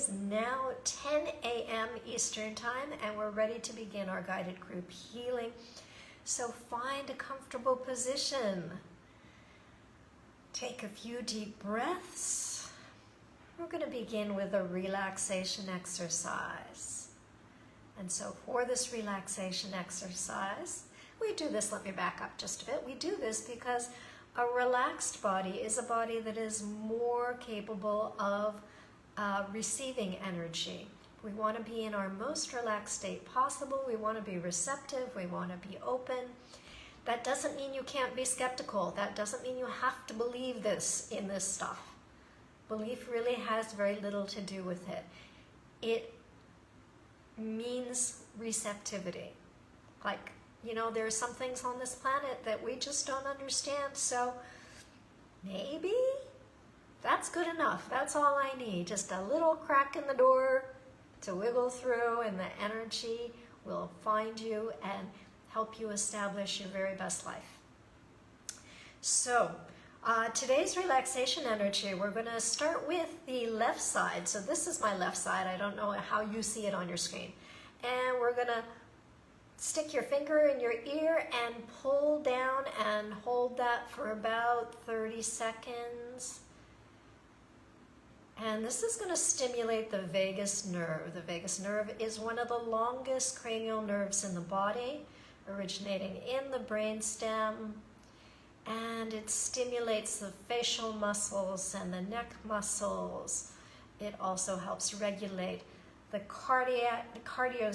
is now 10 a.m. Eastern Time, and we're ready to begin our guided group healing. So find a comfortable position. Take a few deep breaths. We're going to begin with a relaxation exercise. And so for this relaxation exercise, we do this, let me back up just a bit. We do this because a relaxed body is a body that is more capable of receiving energy. We want to be in our most relaxed state possible. We want to be receptive. We want to be open. That doesn't mean you can't be skeptical. That doesn't mean you have to believe in this stuff. Belief really has very little to do with it. It means receptivity. Like, you know, there are some things on this planet that we just don't understand, so maybe that's good enough. That's all I need. Just a little crack in the door to wiggle through, and the energy will find you and help you establish your very best life. So today's relaxation energy, we're going to start with the left side. So this is my left side. I don't know how you see it on your screen. And we're going to stick your finger in your ear and pull down and hold that for about 30 seconds. And this is going to stimulate the vagus nerve. The vagus nerve is one of the longest cranial nerves in the body, originating in the brainstem. And it stimulates the facial muscles and the neck muscles. It also helps regulate the cardiovascular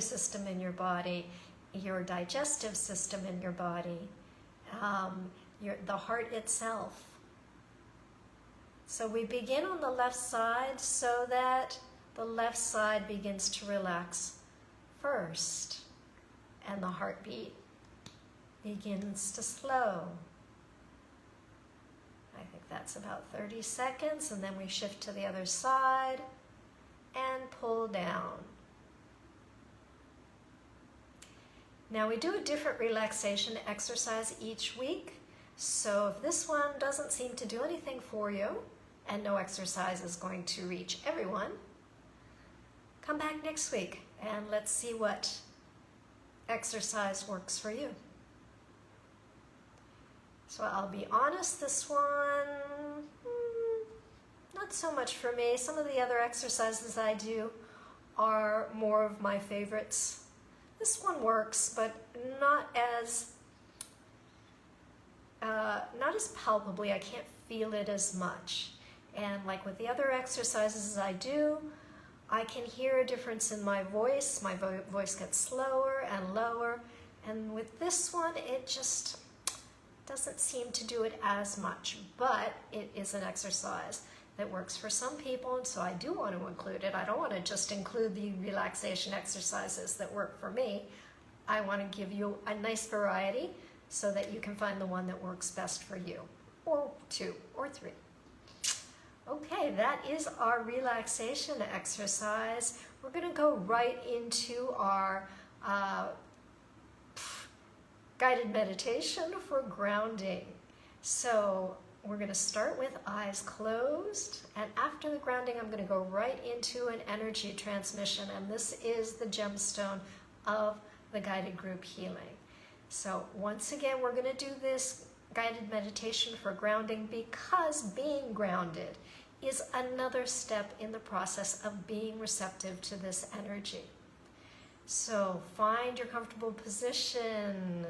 system in your body, your digestive system in your body, the heart itself. So we begin on the left side so that the left side begins to relax first, and the heartbeat begins to slow. I think that's about 30 seconds, and then we shift to the other side and pull down. Now we do a different relaxation exercise each week, so if this one doesn't seem to do anything for you, and no exercise is going to reach everyone, come back next week and let's see what exercise works for you. So I'll be honest, this one, not so much for me. Some of the other exercises I do are more of my favorites. This one works, but not as palpably. I can't feel it as much. And like with the other exercises I do, I can hear a difference in my voice. My voice gets slower and lower. And with this one, it just doesn't seem to do it as much. But it is an exercise that works for some people, and so I do want to include it. I don't want to just include the relaxation exercises that work for me. I want to give you a nice variety so that you can find the one that works best for you, or two or three. Okay, that is our relaxation exercise. We're going to go right into our guided meditation for grounding. So we're going to start with eyes closed, and after the grounding I'm going to go right into an energy transmission, and this is the gemstone of the guided group healing. So once again, we're going to do this guided meditation for grounding because being grounded is another step in the process of being receptive to this energy. So find your comfortable position,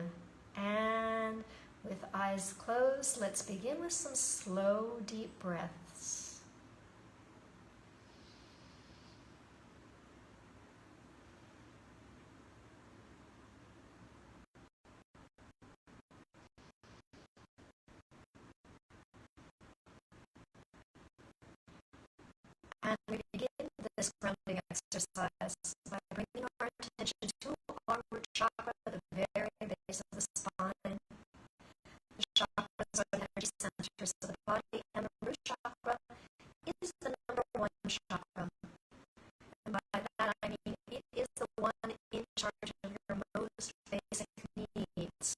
and with eyes closed, let's begin with some slow, deep breaths. And we begin this grounding exercise by bringing our attention to our root chakra at the very base of the spine. The chakras are the energy centers of the body, and the root chakra is the number one chakra. And by that I mean it is the one in charge of your most basic needs: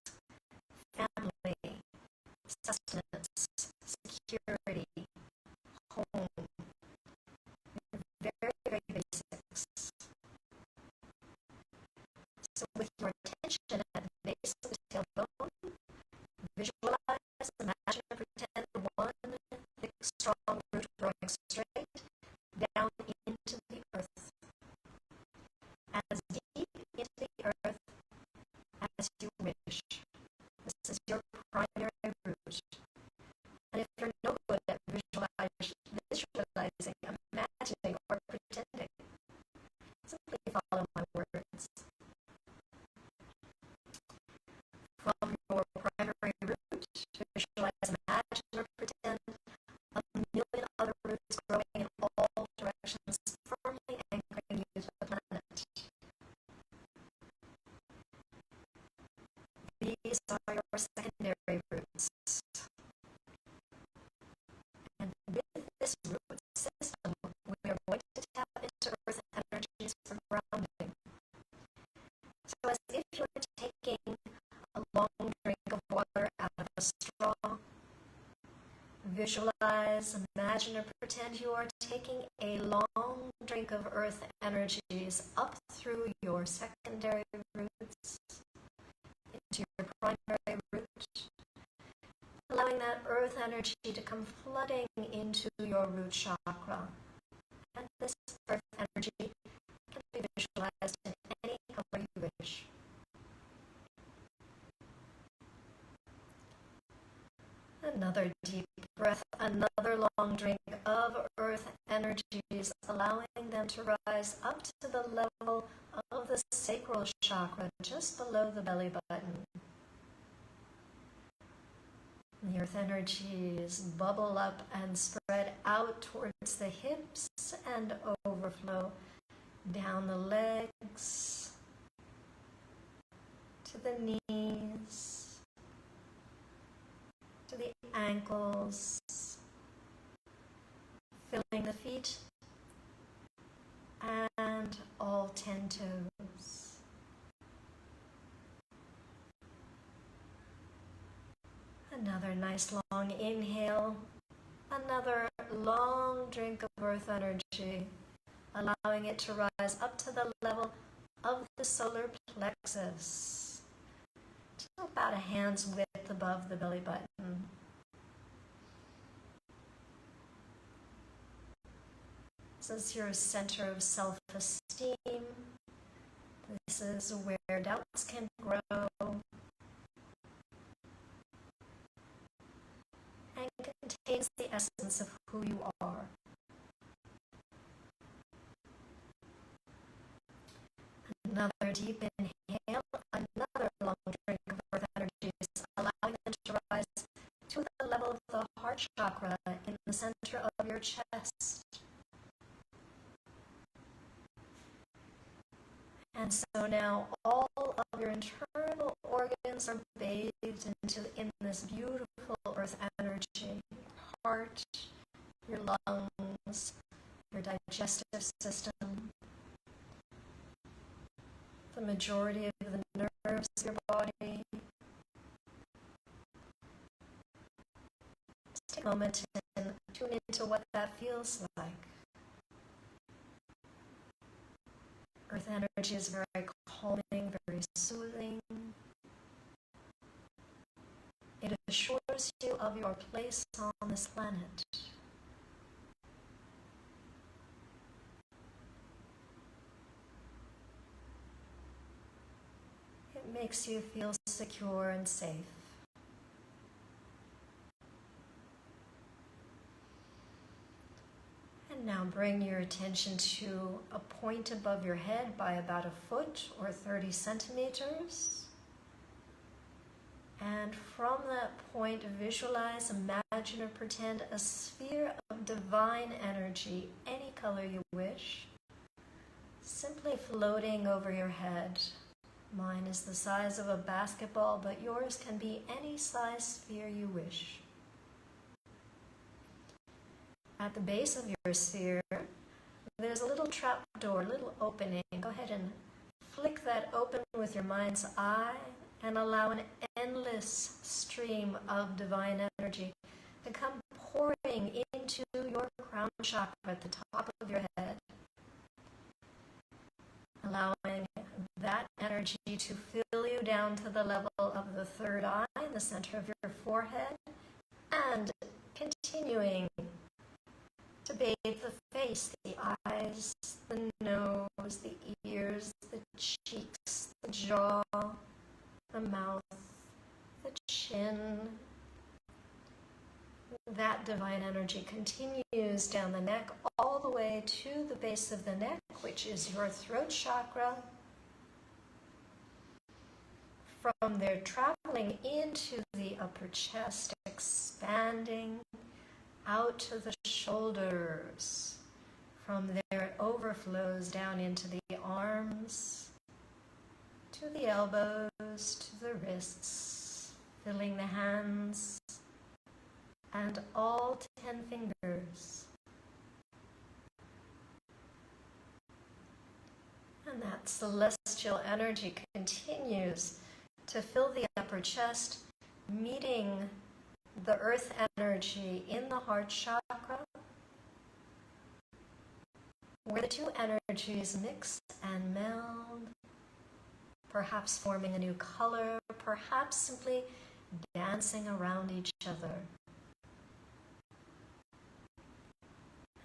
family, sustenance, security, So with your attention at the base of the tailbone, visualize, imagine, and pretend one thick, strong root growing straight down into the earth. As deep into the earth as you wish. This is your primary root. And if you're no good at visualizing, imagining, or pretending, simply follow my words. From your primary root, visualize, imagine, or pretend a million other roots growing in all directions, firmly anchoring you to the planet. These are your secondary roots. And with this root system, we are going to tap into earth energies for grounding. So as if you were taking a long drink of water out of a straw, visualize, imagine, or pretend you are taking a long drink of earth energies up through your secondary roots into your primary root, allowing that earth energy to come flooding into your root chakra. And this earth energy can be visualized in any color you wish. Another deep breath, another long drink of earth energies, allowing them to rise up to the level of the sacral chakra, just below the belly button. The earth energies bubble up and spread out towards the hips and overflow down the legs, to the knees, to the ankles, filling the feet and all 10 toes. Another nice long inhale, another long drink of earth energy, allowing it to rise up to the level of the solar plexus, to about a hand's width above the belly button. This is your center of self-esteem. This is where doubts can grow and contains the essence of who you are. Another deep inhale, another long drink of earth energies, allowing them to rise to the level of the heart chakra in the center of your chest. And so now all of your internal organs are bathed in this beautiful earth energy. Your heart, your lungs, your digestive system, the majority of the nerves of your body. Just take a moment and tune into what that feels like. Earth energy is very calming, very soothing. It assures you of your place on this planet. It makes you feel secure and safe. And now bring your attention to a point above your head by about a foot or 30 centimeters. And from that point, visualize, imagine, or pretend a sphere of divine energy, any color you wish, simply floating over your head. Mine is the size of a basketball, but yours can be any size sphere you wish. At the base of your sphere, there's a little trap door, a little opening. Go ahead and flick that open with your mind's eye and allow an endless stream of divine energy to come pouring into your crown chakra at the top of your head, allowing that energy to fill you down to the level of the third eye, the center of your forehead, and continuing to bathe the face, the eyes, the nose, the ears, the cheeks, the jaw, the mouth, the chin. That divine energy continues down the neck all the way to the base of the neck, which is your throat chakra. From there, traveling into the upper chest, expanding out to the shoulders. From there, it overflows down into the arms, to the elbows, to the wrists, filling the hands, and all 10 fingers. And that celestial energy continues to fill the upper chest, meeting the earth energy in the heart chakra, where the two energies mix and meld, perhaps forming a new color, perhaps simply dancing around each other.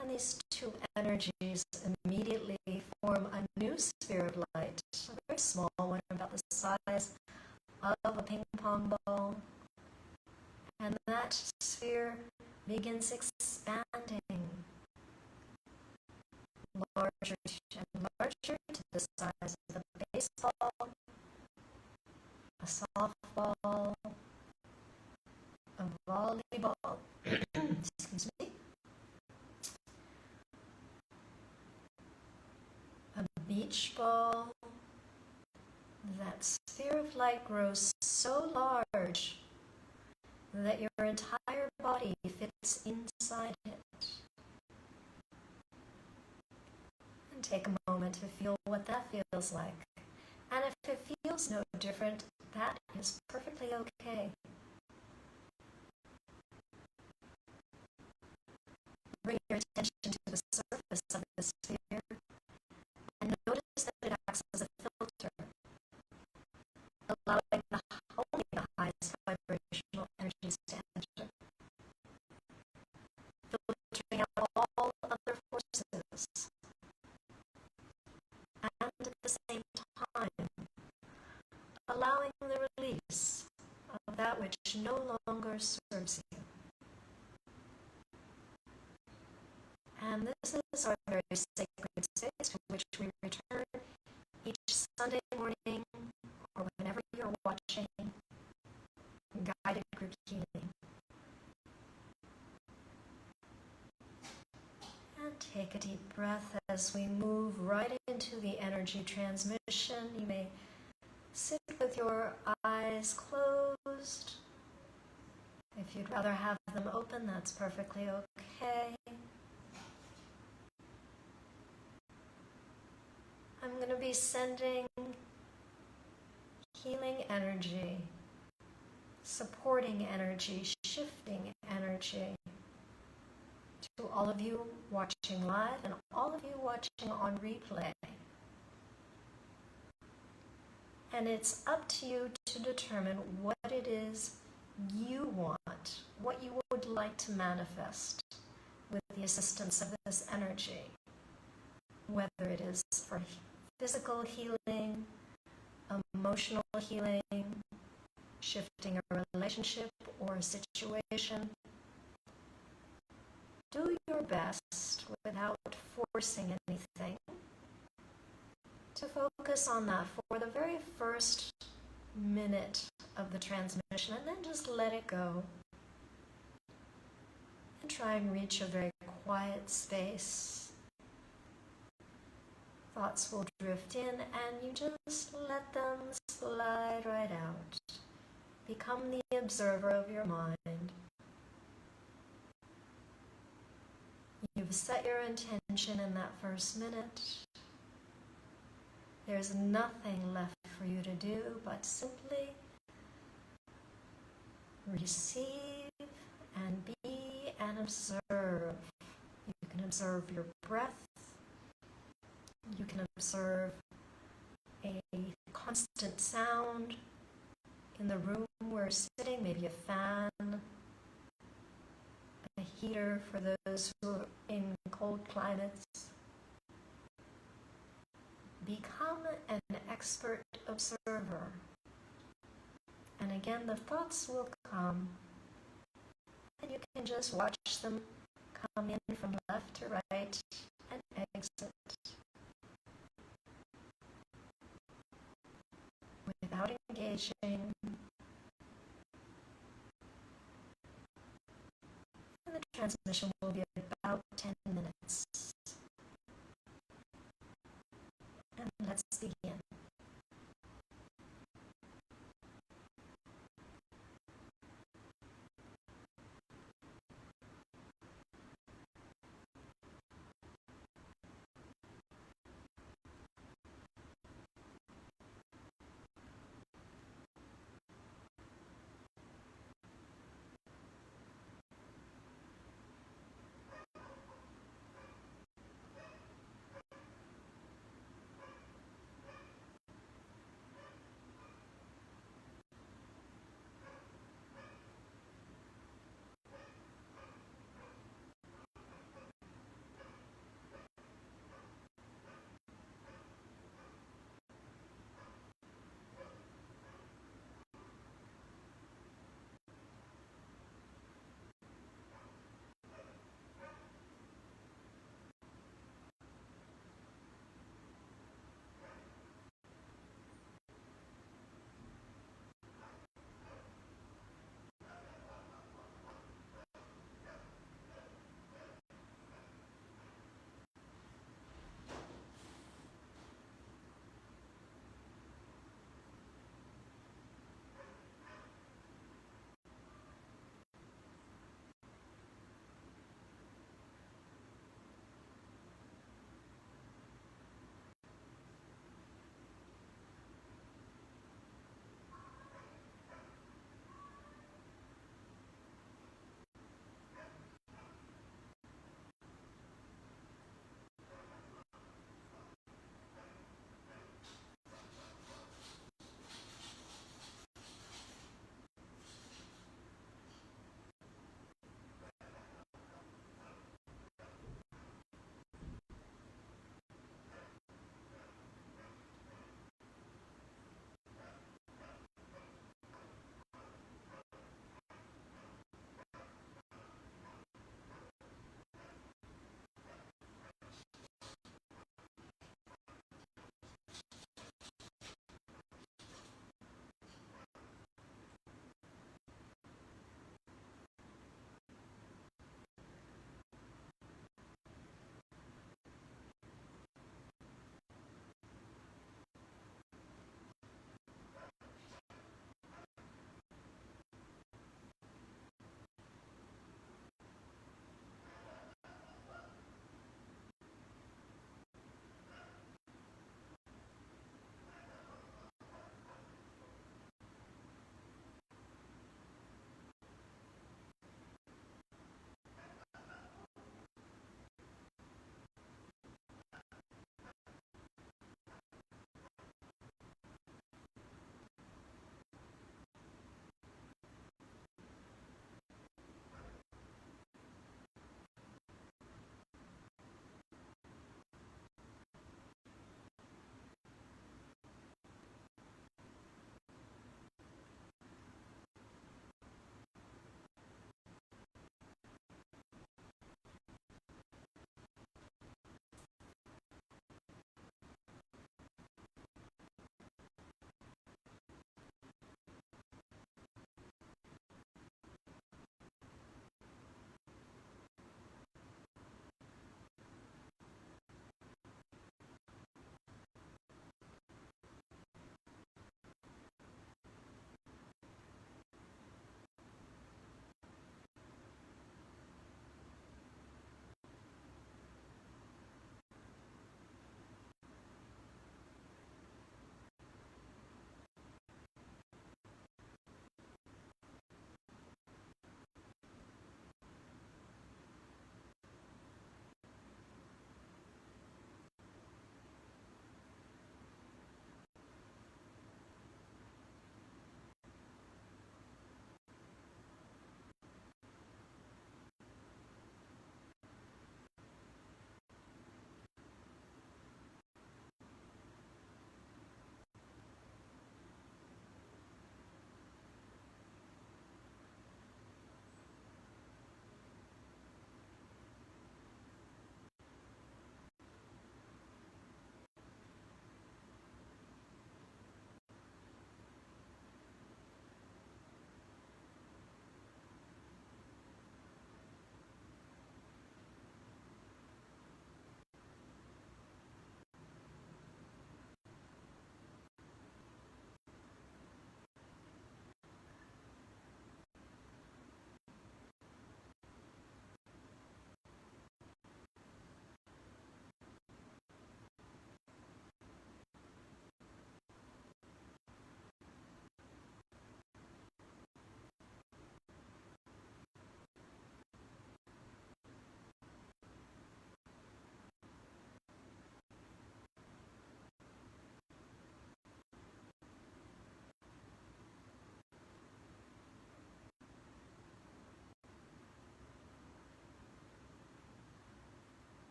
And these two energies immediately form a new sphere of light, a very small one, about the size of a ping pong ball. And that sphere begins expanding larger and larger to the size of a baseball, a softball, a volleyball, excuse me, a beach ball. That sphere of light grows so large that your entire body fits inside it. And take a moment to feel what that feels like. And if it feels no different, that is perfectly okay. Bring your attention to the surface of the sphere and notice that it acts as a filter, allowing only the highest vibrational energies to enter, filtering out all other forces, and at the same time, allowing the release of that which no longer serves you. And this is our very sacred space to which we return each Sunday morning or whenever you're watching guided group healing. And take a deep breath as we move right into the energy transmission. You may sit with your eyes closed. If you'd rather have them open, that's perfectly okay. I'm going to be sending healing energy, supporting energy, shifting energy to all of you watching live and all of you watching on replay. And it's up to you to determine what it is you want, what you would like to manifest with the assistance of this energy, whether it is for physical healing, emotional healing, shifting a relationship or a situation. Do your best without forcing anything to focus on that for the very first minute of the transmission, and then just let it go and try and reach a very quiet space. Thoughts will drift in and you just let them slide right out. Become the observer of your mind. You've set your intention in that first minute. There's nothing left for you to do but simply receive and be and observe. You can observe your breath. You can observe a constant sound in the room we're sitting, maybe a fan, a heater for those who are in cold climates. Become an expert observer. And again, the thoughts will come, and you can just watch them come in from left to right and exit without engaging. And the transmission will be about 10 minutes. And let's begin.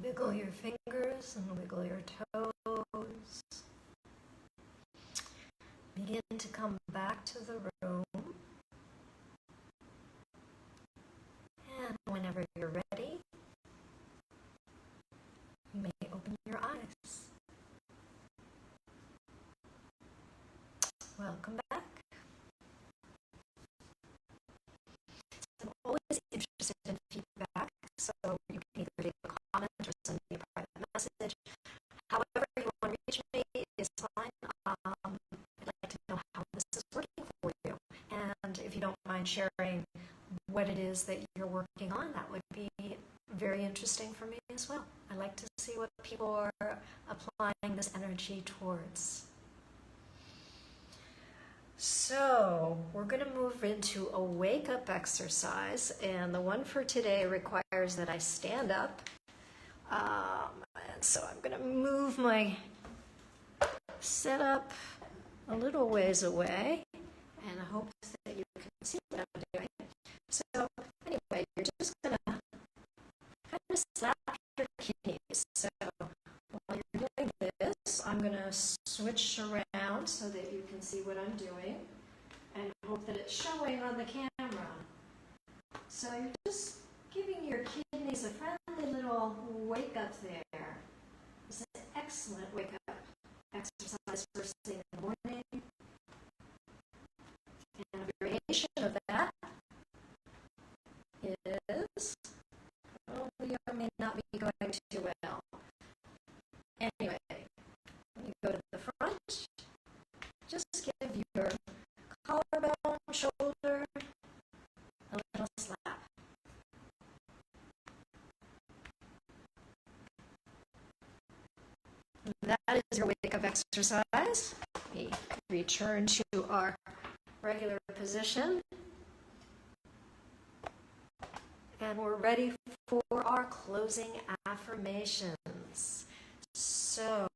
Wiggle your fingers and wiggle your toes. Begin to come back to the room. And whenever you're ready, you may open your eyes. Welcome back. I'm always interested in feedback, so you can either leave a comment or send me a private message. However you want to reach me is fine. I'd like to know how this is working for you. And if you don't mind sharing what it is that you're working on, that would be very interesting for me as well. I like to see what people are applying this energy towards. So we're going to move into a wake-up exercise, and the one for today requires that I stand up. And so I'm going to move my setup a little ways away, and I hope that you can see what I'm doing. So anyway, you're just going to kind of slap your kidneys. So while you're doing this, I'm going to switch around so that you can see what I'm doing and hope that it's showing on the camera. So you're just giving your kidneys a friendly little wake up there. It's an excellent wake up exercise first thing in the morning. And a variation of that is, oh, you may not be going too well. Anyway, when you go to the front, just give your collarbone, shoulder a little slap. That is your wake-up exercise. We return to our regular position. And we're ready for our closing affirmations. So,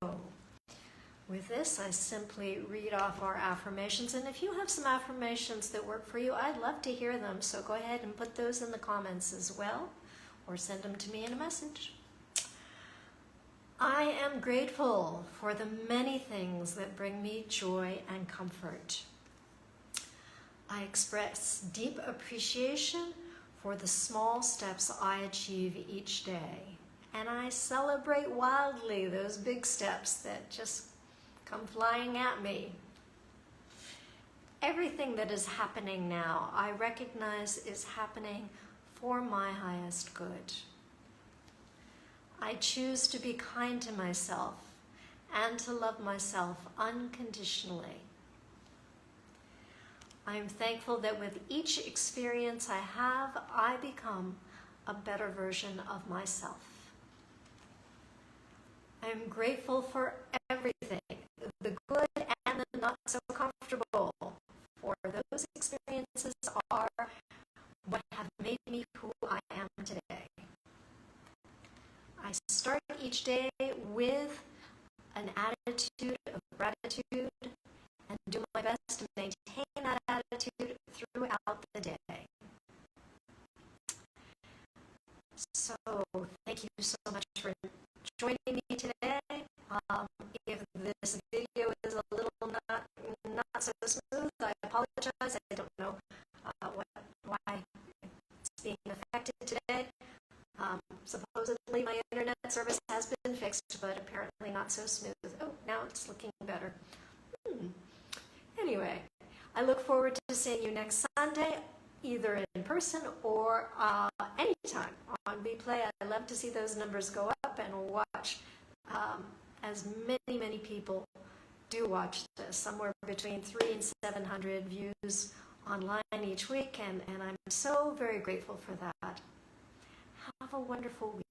with this, I simply read off our affirmations. And if you have some affirmations that work for you, I'd love to hear them. So go ahead and put those in the comments as well, or send them to me in a message. I am grateful for the many things that bring me joy and comfort. I express deep appreciation for the small steps I achieve each day. And I celebrate wildly those big steps that just come flying at me. Everything that is happening now, I recognize is happening for my highest good. I choose to be kind to myself and to love myself unconditionally. I am thankful that with each experience I have, I become a better version of myself. I am grateful for everything, the good and the not so comfortable, for those experiences are what have made me who I am today. I start each day with an attitude of gratitude and do my best to maintain that attitude throughout the day. So, thank you so much for joining me today. If this video is a little not so smooth, I apologize. I don't know why it's being affected today. Supposedly my internet service has been fixed, but apparently not so smooth. Oh, now it's looking better. Anyway, I look forward to seeing you next Sunday, either in person or anytime on replay. I love to see those numbers go up and watch as many people do watch this, somewhere between 300 and 700 views online each week, and I'm so very grateful for that. Have a wonderful week.